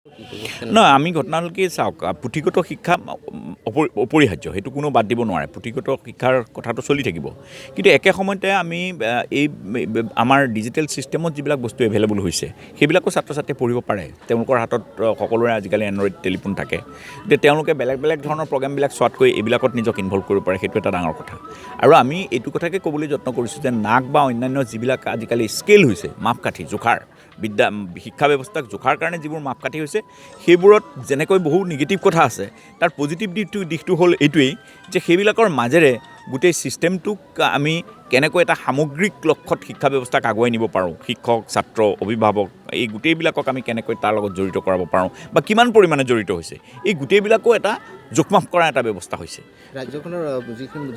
নহয়, আমি ঘটনা হ'ল কি চাওক, পুথিগত শিক্ষা অপৰিহাৰ্য, সেইটো কোনো বাদ দিব নোৱাৰে। পুথিগত শিক্ষাৰ কথাটো চলি থাকিব, কিন্তু একে সময়তে আমি এই আমাৰ ডিজিটেল ছিষ্টেমত যিবিলাক বস্তু এভেইলেবল হৈছে সেইবিলাকো ছাত্ৰ ছাত্ৰীয়ে পঢ়িব পাৰে। তেওঁলোকৰ হাতত সকলোৰে আজিকালি এণ্ড্ৰইড টেলিফোন থাকে, গতিকে তেওঁলোকে বেলেগ বেলেগ ধৰণৰ প্ৰগ্ৰেমবিলাক চোৱাতকৈ এইবিলাকত নিজক ইনভল্ভ কৰিব পাৰে। সেইটো এটা ডাঙৰ কথা। আৰু আমি এইটো কথাকে ক'বলৈ যত্ন কৰিছোঁ যে নাক বা অন্যান্য যিবিলাক আজিকালি স্কেল হৈছে, মাপকাঠি জোখাৰ শিক্ষা ব্যৱস্থাক জোখাৰ কাৰণে যিবোৰ মাপকাঠি হৈছে সেইবোৰত যেনেকৈ বহু নিগেটিভ কথা আছে, তাৰ পজিটিভ দিশটো হ'ল এইটোৱেই যে সেইবিলাকৰ মাজেৰে গোটেই ছিষ্টেমটোক আমি কেনেকৈ এটা সামগ্ৰিক লক্ষ্যত শিক্ষা ব্যৱস্থাক আগুৱাই নিব পাৰোঁ, শিক্ষক ছাত্ৰ অভিভাৱক এই গোটেইবিলাকক আমি কেনেকৈ তাৰ লগত জড়িত কৰাব পাৰোঁ বা কিমান পৰিমাণে জড়িত হৈছে, এই গোটেইবিলাকো এটা জোখমাপ কৰা এটা ব্যৱস্থা হৈছে। ৰাজ্যখনৰ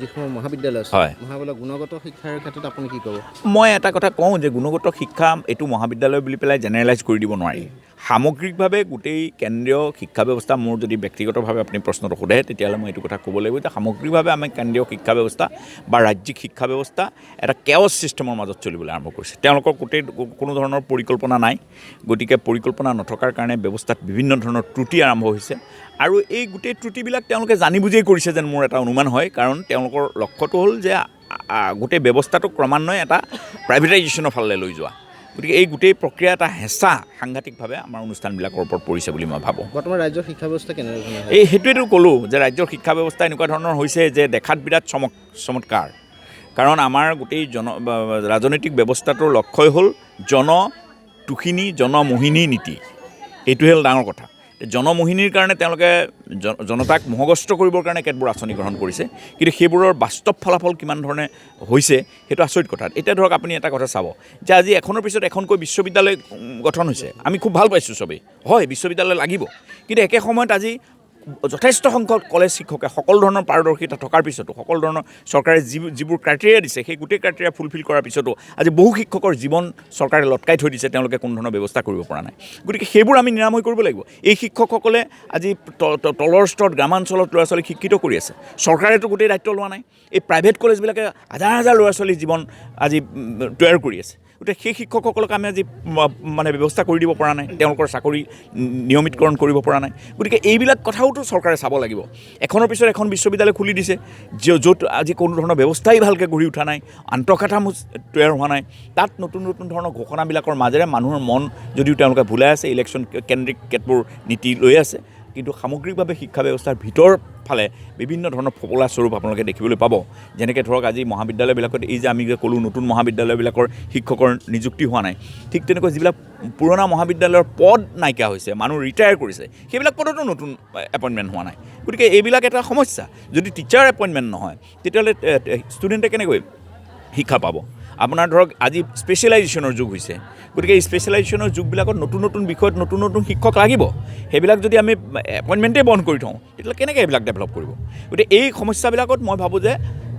যিসমূহ মহাবিদ্যালয় আছে, হয়, মহাবিদ্যালয় গুণগত শিক্ষাৰ ক্ষেত্ৰত আপুনি কি ক'ব? মই এটা কথা কওঁ যে গুণগত শিক্ষা এইটো মহাবিদ্যালয় বুলি পেলাই জেনেৰেলাইজ কৰি দিব নোৱাৰি। সামগ্ৰিকভাৱে গোটেই কেন্দ্ৰীয় শিক্ষা ব্যৱস্থা, মোৰ যদি ব্যক্তিগতভাৱে আপুনি প্ৰশ্নটো সোধে তেতিয়াহ'লে মই এইটো কথা ক'ব লাগিব যে সামগ্ৰিকভাৱে আমি কেন্দ্ৰীয় শিক্ষা ব্যৱস্থা বা ৰাজ্যিক শিক্ষা ব্যৱস্থা এটা কেঅছ ছিষ্টেমৰ মাজত চলিবলৈ আৰম্ভ কৰিছে। তেওঁলোকৰ গোটেই কোনো ধৰণৰ পৰিকল্পনা নাই, গতিকে পৰিকল্পনা নথকাৰ কাৰণে ব্যৱস্থাত বিভিন্ন ধৰণৰ ত্ৰুটি আৰম্ভ হৈছে। আৰু এই গোটেই ত্ৰুটিবিলাক তেওঁলোকে জানি বুজিয়েই কৰিছে যেন মোৰ এটা অনুমান হয়, কাৰণ তেওঁলোকৰ লক্ষ্যটো হ'ল যে গোটেই ব্যৱস্থাটো ক্ৰমান্বয়ে এটা প্ৰাইভেটাইজেশ্যনৰ ফালে লৈ যোৱা। গতিকে এই গোটেই প্ৰক্ৰিয়া এটা হেঁচা সাংঘাতিকভাৱে আমাৰ অনুষ্ঠানবিলাকৰ ওপৰত পৰিছে বুলি মই ভাবোঁ। বৰ্তমান ৰাজ্যৰ শিক্ষা ব্যৱস্থা কেনেধৰণৰ? সেইটোৱেতো ক'লোঁ যে ৰাজ্যৰ শিক্ষা ব্যৱস্থা এনেকুৱা ধৰণৰ হৈছে যে দেখাত বিৰাট চমৎকাৰ, কাৰণ আমাৰ গোটেই ৰাজনৈতিক ব্যৱস্থাটোৰ লক্ষ্যই হ'ল জনতোষিনী জনমোহিনী নীতি। এইটোহে হ'ল ডাঙৰ কথা। জনমোহিনীৰ কাৰণে তেওঁলোকে জনতাক মোহগ্ৰস্ত কৰিবৰ কাৰণে কেতবোৰ আঁচনি গ্ৰহণ কৰিছে, কিন্তু সেইবোৰৰ বাস্তৱ ফলাফল কিমান ধৰণে হৈছে সেইটো আচৰিত কথা। এতিয়া ধৰক আপুনি এটা কথা চাব যে আজি এখনৰ পিছত এখনকৈ বিশ্ববিদ্যালয় গঠন হৈছে, আমি খুব ভাল পাইছোঁ চবেই, হয় বিশ্ববিদ্যালয় লাগিব, কিন্তু একে সময়ত আজি যথেষ্ট সংখ্যক কলেজ শিক্ষকে সকলো ধৰণৰ পাৰদৰ্শিতা থকাৰ পিছতো, সকলো ধৰণৰ চৰকাৰে যিবোৰ ক্ৰাইটেৰিয়া দিছে সেই গোটেই ক্ৰাইটেৰিয়া ফুলফিল কৰাৰ পিছতো আজি বহু শিক্ষকৰ জীৱন চৰকাৰে লটকাই থৈ দিছে, তেওঁলোকে কোনো ধৰণৰ ব্যৱস্থা কৰিব পৰা নাই। গতিকে সেইবোৰ আমি নিৰাময় কৰিব লাগিব। এই শিক্ষকসকলে আজি তলৰ স্তৰত গ্ৰামাঞ্চলত ল'ৰা ছোৱালীক শিক্ষিত কৰি আছে, চৰকাৰেতো গোটেই দায়িত্ব লোৱা নাই। এই প্ৰাইভেট কলেজবিলাকে হাজাৰ হাজাৰ ল'ৰা ছোৱালীৰ জীৱন আজি তৈয়াৰ কৰি আছে। গতিকে সেই শিক্ষকসকলক আমি আজি ব্যৱস্থা কৰি দিব পৰা নাই, তেওঁলোকৰ চাকৰি নিয়মিতকৰণ কৰিব পৰা নাই। গতিকে এইবিলাক কথাওতো চৰকাৰে চাব লাগিব। এখনৰ পিছত এখন বিশ্ববিদ্যালয় খুলি দিছে য'ত আজি কোনো ধৰণৰ ব্যৱস্থাই ভালকৈ গঢ়ি উঠা নাই, আন্তঃগাঁথনি তৈয়াৰ হোৱা নাই। তাত নতুন নতুন ধৰণৰ ঘোষণাবিলাকৰ মাজেৰে মানুহৰ মন যদিও তেওঁলোকে ভুলাই আছে, ইলেকশ্যন কেন্দ্ৰিক কেতবোৰ নীতি লৈ আছে, কিন্তু সামগ্ৰিকভাৱে শিক্ষা ব্যৱস্থাৰ ভিতৰ ফালে বিভিন্ন ধৰণৰ ফপলা স্বৰূপ আপোনালোকে দেখিবলৈ পাব। যেনেকৈ ধৰক আজি মহাবিদ্যালয়বিলাকত এই যে আমি যে ক'লোঁ নতুন মহাবিদ্যালয়বিলাকৰ শিক্ষকৰ নিযুক্তি হোৱা নাই, ঠিক তেনেকৈ যিবিলাক পুৰণা মহাবিদ্যালয়ৰ পদ নাইকিয়া হৈছে, মানুহ ৰিটায়াৰ কৰিছে, সেইবিলাক পদতো নতুন এপইণ্টমেণ্ট হোৱা নাই। গতিকে এইবিলাক এটা সমস্যা। যদি টিচাৰ এপইণ্টমেণ্ট নহয় তেতিয়াহ'লে ষ্টুডেণ্টে কেনেকৈ শিক্ষা পাব? আপোনাৰ ধৰক আজি স্পেচিয়েলাইজেশ্যনৰ যুগ হৈছে, গতিকে এই স্পেচিয়েলাইজেশ্যনৰ যুগবিলাকত নতুন নতুন বিষয়ত নতুন নতুন শিক্ষক লাগিব। সেইবিলাক যদি আমি এপইণ্টমেণ্টেই বন্ধ কৰি থওঁ তেতিয়াহ'লে কেনেকৈ এইবিলাক ডেভেলপ কৰিব? গতিকে এই সমস্যাবিলাকত মই ভাবোঁ যে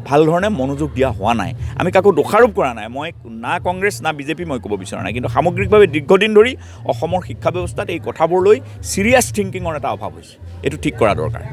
ভাল ধৰণে মনোযোগ দিয়া হোৱা নাই। আমি কাকো দোষাৰোপ কৰা নাই, মই না কংগ্ৰেছ না বিজেপি মই ক'ব বিচৰা নাই, কিন্তু সামগ্ৰিকভাৱে দীৰ্ঘদিন ধৰি অসমৰ শিক্ষা ব্যৱস্থাত এই কথাবোৰ লৈ ছিৰিয়াছ থিংকিঙৰ এটা অভাৱ হৈছে। এইটো ঠিক কৰা দৰকাৰ।